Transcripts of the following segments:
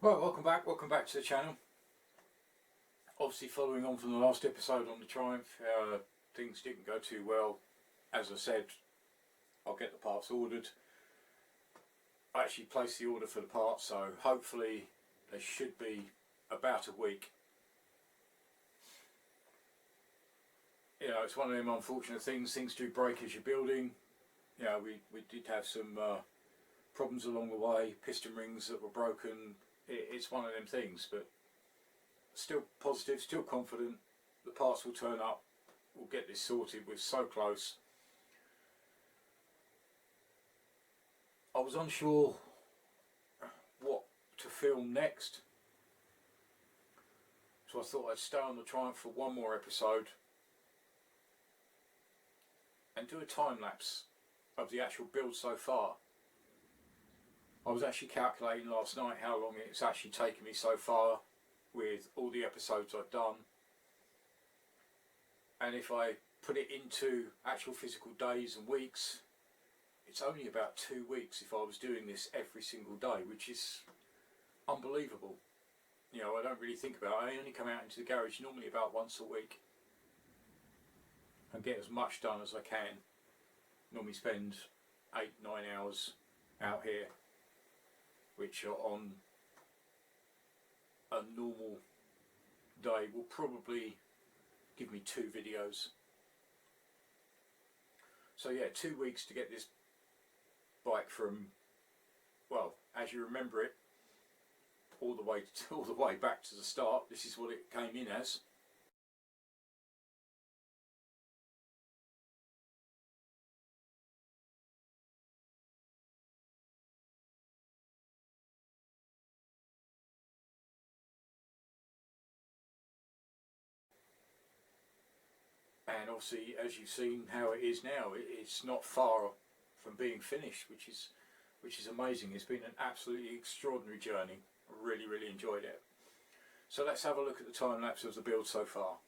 Right, welcome back to the channel. Obviously following on from the last episode on the Triumph, things didn't go too well. As I said, I'll get the parts ordered. I actually placed the order for the parts, so hopefully they should be about a week. You know, it's one of them unfortunate things do break as you're building. You know, we did have some problems along the way, piston rings that were broken. It's one of them things, but still positive, still confident. The parts will turn up, we'll get this sorted. We're so close. I was unsure what to film next, so I thought I'd stay on the Triumph for one more episode and do a time lapse of the actual build so far. I was actually calculating last night how long it's actually taken me so far with all the episodes I've done, and if I put it into actual physical days and weeks, it's only about 2 weeks if I was doing this every single day, which is unbelievable. You know, I don't really think about it. I only come out into the garage normally about once a week and get as much done as I can. Normally spend 8-9 hours out here, which on a normal day will probably give me 2 videos. So yeah, 2 weeks to get this bike from, well, as you remember it, all the way back to the start. This is what it came in as. And obviously, as you've seen how it is now, it's not far from being finished, which is amazing. It's been an absolutely extraordinary journey. I really enjoyed it. So let's have a look at the time lapse of the build so far.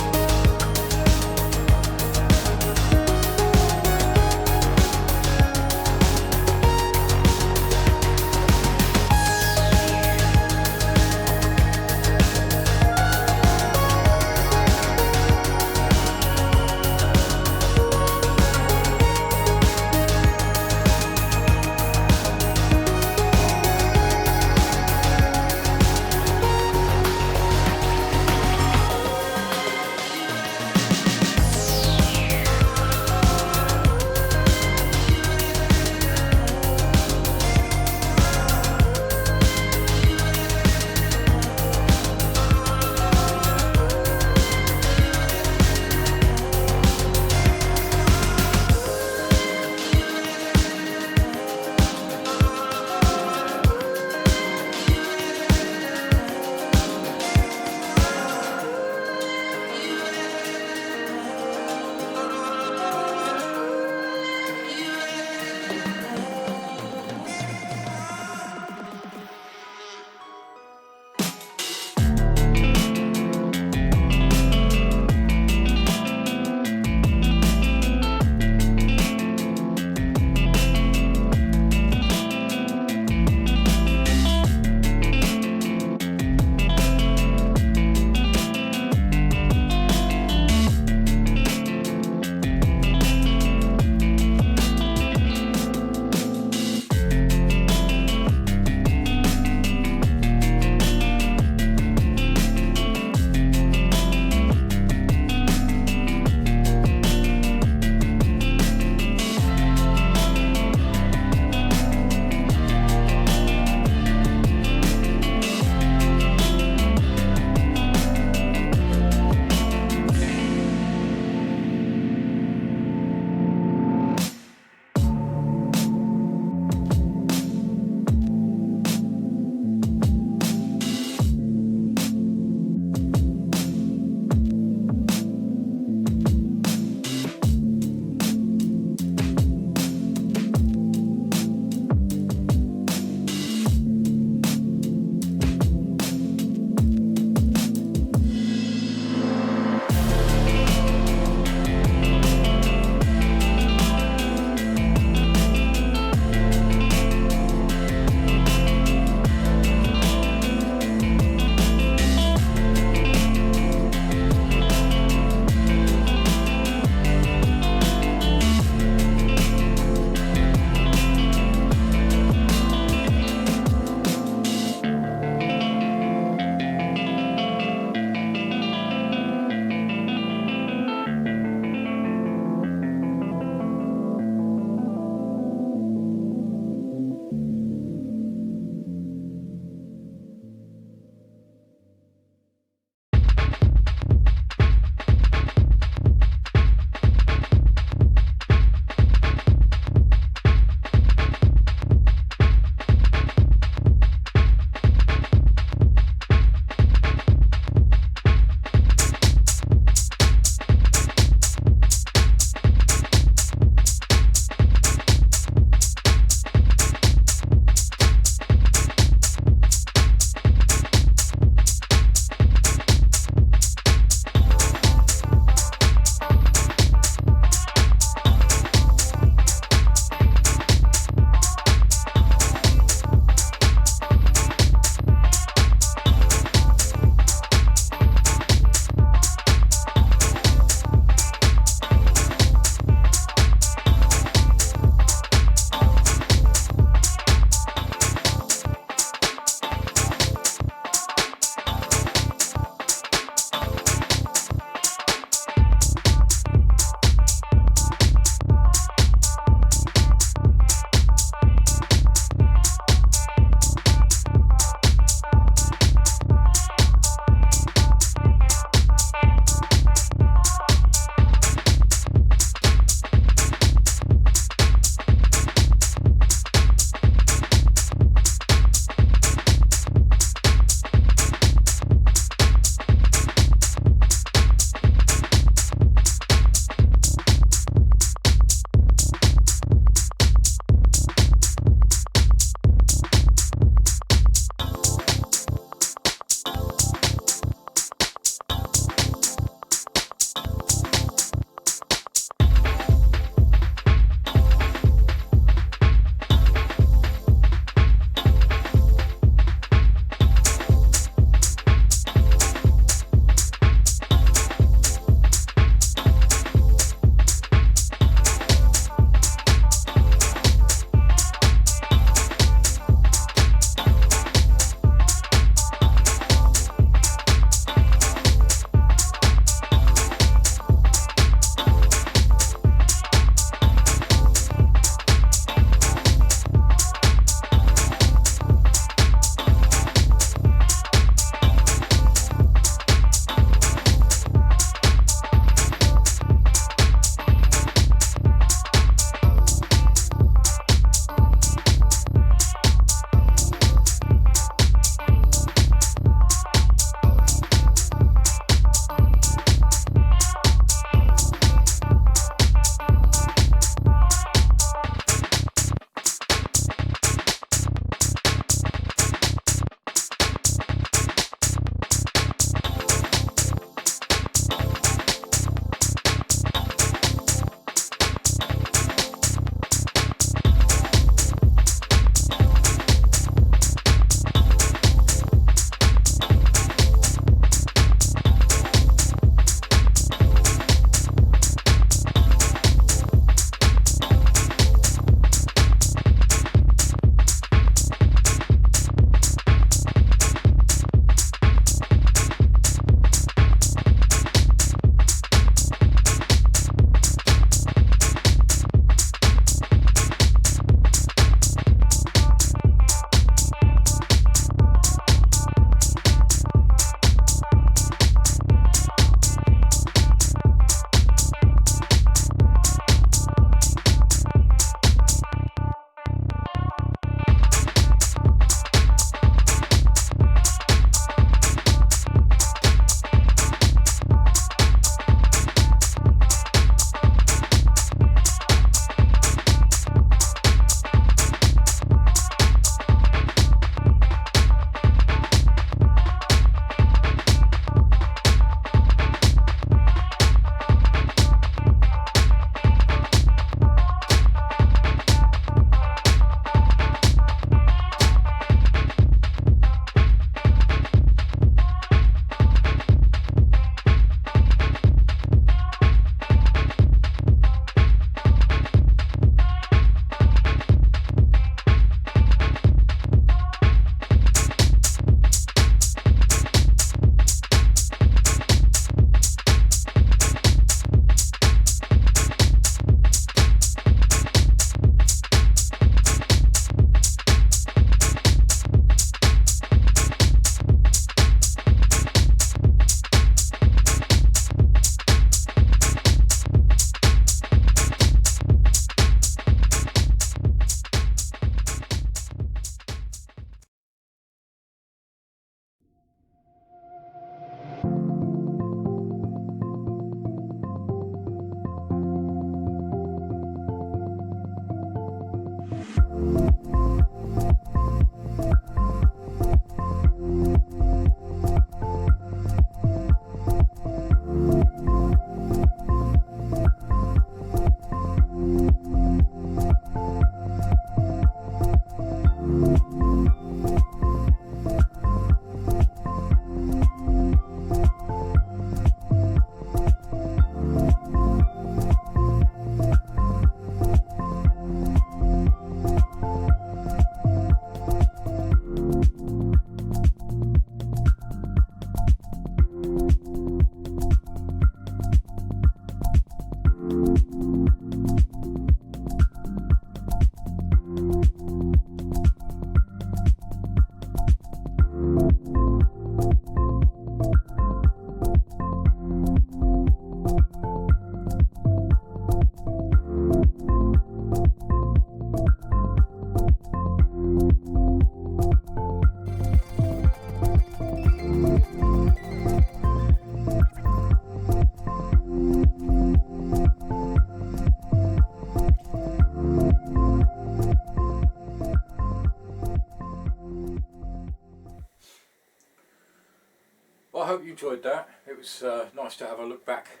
Well, I hope you enjoyed that. It was nice to have a look back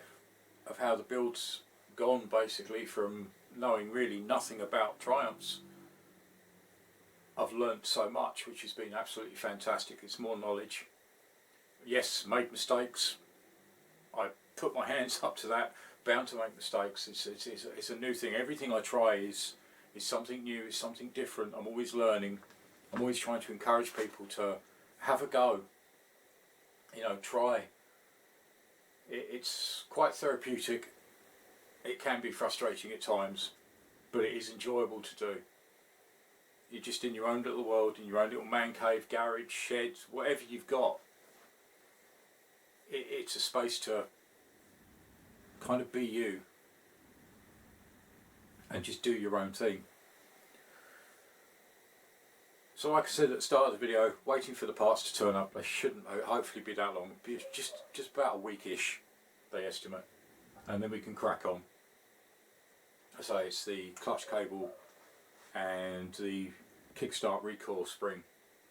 of how the build's gone, basically from knowing really nothing about Triumphs. I've learnt so much, which has been absolutely fantastic. It's more knowledge. Yes, made mistakes. I put my hands up to that. Bound to make mistakes. It's a new thing. Everything I try is something new. It's something different. I'm always learning. I'm always trying to encourage people to have a go. You know, try. It's quite therapeutic. It can be frustrating at times, but it is enjoyable to do. You're just in your own little world, in your own little man cave, garage, shed, whatever you've got. It's a space to kind of be you and just do your own thing. So like I said at the start of the video, waiting for the parts to turn up. They shouldn't hopefully be that long. Be just about a weekish, they estimate, and then we can crack on. I say it's the clutch cable and the kickstart recoil spring,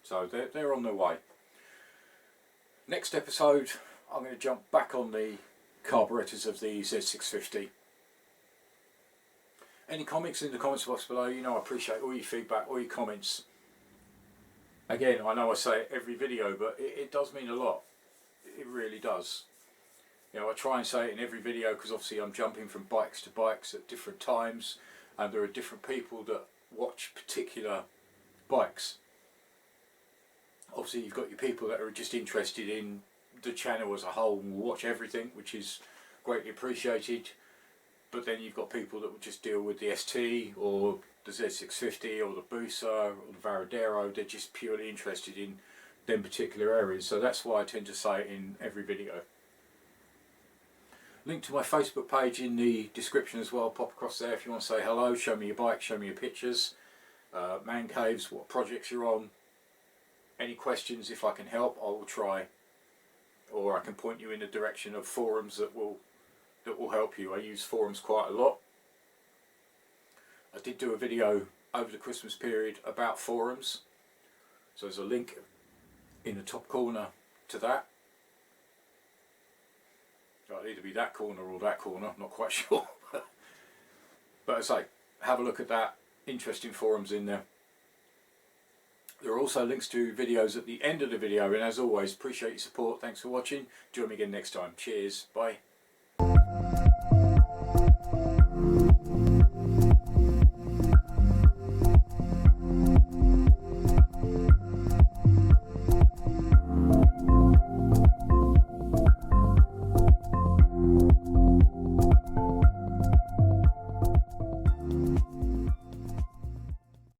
so they're on their way. Next episode, I'm going to jump back on the carburetors of the Z650. Any comments in the comments box below? You know I appreciate all your feedback, all your comments. Again, I know I say it every video, but it does mean a lot. It really does. You know, I try and say it in every video because obviously I'm jumping from bikes to bikes at different times, and there are different people that watch particular bikes. Obviously you've got your people that are just interested in the channel as a whole and will watch everything, which is greatly appreciated. But then you've got people that will just deal with the ST or the Z650 or the Busa or the Varadero. They're just purely interested in them particular areas. So that's why I tend to say it in every video. Link to my Facebook page in the description as well. Pop across there if you want to say hello, show me your bike, show me your pictures, man caves, what projects you're on. Any questions, if I can help, I will try. Or I can point you in the direction of forums that will help you. I use forums quite a lot. I did do a video over the Christmas period about forums, so there's a link in the top corner to that. It'll either be that corner or that corner, I'm not quite sure. But as I say, have a look at that. Interesting forums in there. There are also links to videos at the end of the video, and as always, appreciate your support. Thanks for watching. Join me again next time. Cheers. Bye.